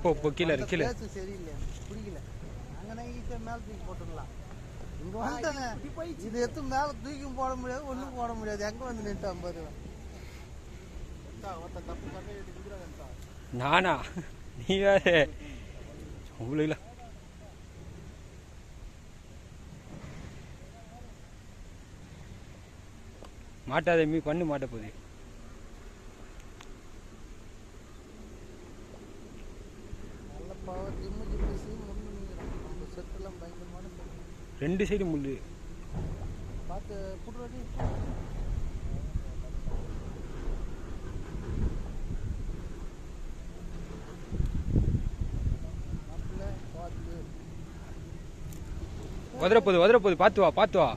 போ கீழே கீழே சரியில்லை பிடிக்கல அங்கே ஈஸியாக மேலே தூக்கி போட்டுடலாம். இங்கே வந்துட்டானே இது எடுத்து மேலே தூக்கியும் போட முடியாது ஒன்றும் போட முடியாது. எங்கே வந்து நின்று 50 ரூபா நானா நீ வேற உங்களுக்கு மாட்டாத மீ பண்ணு மாட்ட போகுது. நல்ல பவர் ஜிம்மு ஜிம்மிசி முள்ளு நம்ம செட்டெல்லாம் பயங்கரமான 2 சைடு முள்ளு பார்த்து புடுறாடி. வதற போகுது பார்த்து வா